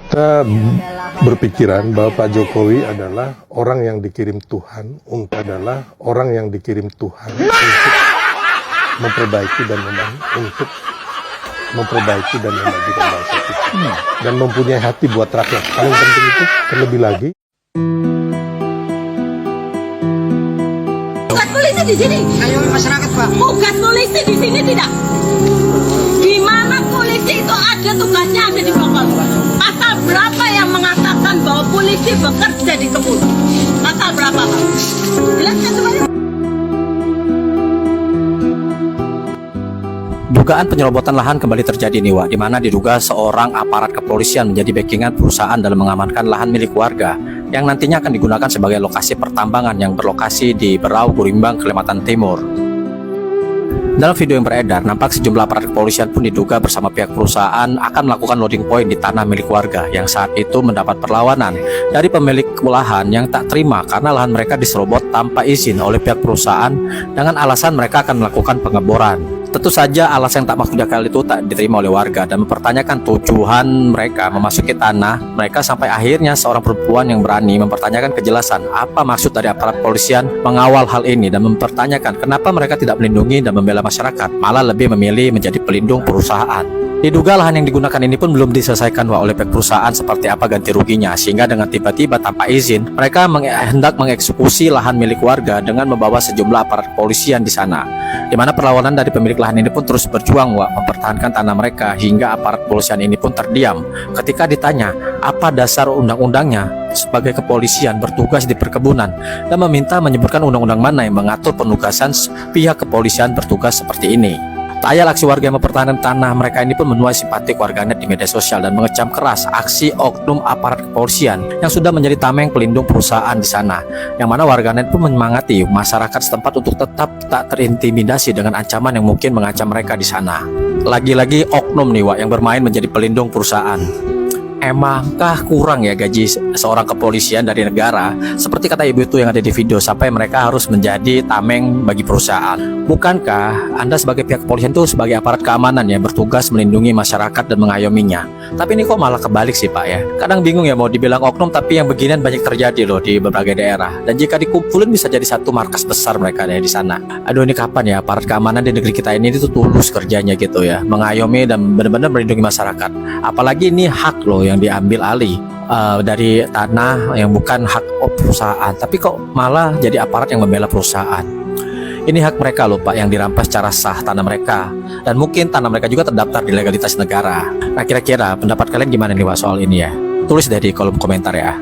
Kita berpikiran bahwa Pak Jokowi adalah orang yang dikirim Tuhan untuk memperbaiki dan memajukan bangsa kita dan mempunyai hati buat rakyat. Paling penting itu, terlebih lagi. Tugas polisi di sini. Ayo masyarakat, Pak. Tugas polisi di sini tidak. Di mana polisi itu ada tugasnya, ada di pokok. Pasal berapa yang mengatakan bahwa polisi bekerja di kebun? Pasal berapa, Pak? Jelaskan semuanya. Dugaan penyerobotan lahan kembali terjadi nih, Wak, di mana diduga seorang aparat kepolisian menjadi backingan perusahaan dalam mengamankan lahan milik warga yang nantinya akan digunakan sebagai lokasi pertambangan yang berlokasi di Berau, Burimbang, Kalimantan Timur. Dalam video yang beredar, nampak sejumlah aparat kepolisian pun diduga bersama pihak perusahaan akan melakukan loading point di tanah milik warga yang saat itu mendapat perlawanan dari pemilik lahan yang tak terima karena lahan mereka diserobot tanpa izin oleh pihak perusahaan dengan alasan mereka akan melakukan pengeboran. Tentu saja alasan yang tak masuk akal itu tak diterima oleh warga dan mempertanyakan tujuan mereka memasuki tanah mereka, sampai akhirnya seorang perempuan yang berani mempertanyakan kejelasan apa maksud dari aparat polisian mengawal hal ini dan mempertanyakan kenapa mereka tidak melindungi dan membela masyarakat, malah lebih memilih menjadi pelindung perusahaan. Diduga lahan yang digunakan ini pun belum diselesaikan oleh pihak perusahaan seperti apa ganti ruginya, sehingga dengan tiba-tiba tanpa izin mereka hendak mengeksekusi lahan milik warga dengan membawa sejumlah aparat kepolisian di sana. Di mana perlawanan dari pemilik lahan ini pun terus berjuang mempertahankan tanah mereka, hingga aparat kepolisian ini pun terdiam ketika ditanya apa dasar undang-undangnya sebagai kepolisian bertugas di perkebunan dan meminta menyebutkan undang-undang mana yang mengatur penugasan pihak kepolisian bertugas seperti ini. Tak ayal aksi warga yang mempertahankan tanah mereka ini pun menuai simpati warganet di media sosial dan mengecam keras aksi oknum aparat kepolisian yang sudah menjadi tameng pelindung perusahaan di sana. Yang mana warganet pun menyemangati masyarakat setempat untuk tetap tak terintimidasi dengan ancaman yang mungkin mengancam mereka di sana. Lagi-lagi oknum nih, Wak, yang bermain menjadi pelindung perusahaan. Emangkah kurang ya gaji seorang kepolisian dari negara seperti kata ibu itu yang ada di video sampai mereka harus menjadi tameng bagi perusahaan? Bukankah Anda sebagai pihak kepolisian itu sebagai aparat keamanan yang bertugas melindungi masyarakat dan mengayominya? Tapi ini kok malah kebalik sih, Pak, ya. Kadang bingung ya mau dibilang oknum, tapi yang beginian banyak terjadi loh di berbagai daerah. Dan jika dikumpulin bisa jadi satu markas besar mereka di sana. Aduh, ini kapan ya aparat keamanan di negeri kita ini itu tulus kerjanya gitu ya, mengayomi dan benar-benar melindungi masyarakat. Apalagi ini hak loh yang diambil alih dari tanah yang bukan hak perusahaan, tapi kok malah jadi aparat yang membela perusahaan. Ini hak mereka loh, Pak, yang dirampas secara sah tanah mereka, dan mungkin tanah mereka juga terdaftar di legalitas negara. Nah, kira-kira pendapat kalian gimana nih, Pak, soal ini ya? Tulis deh di kolom komentar ya.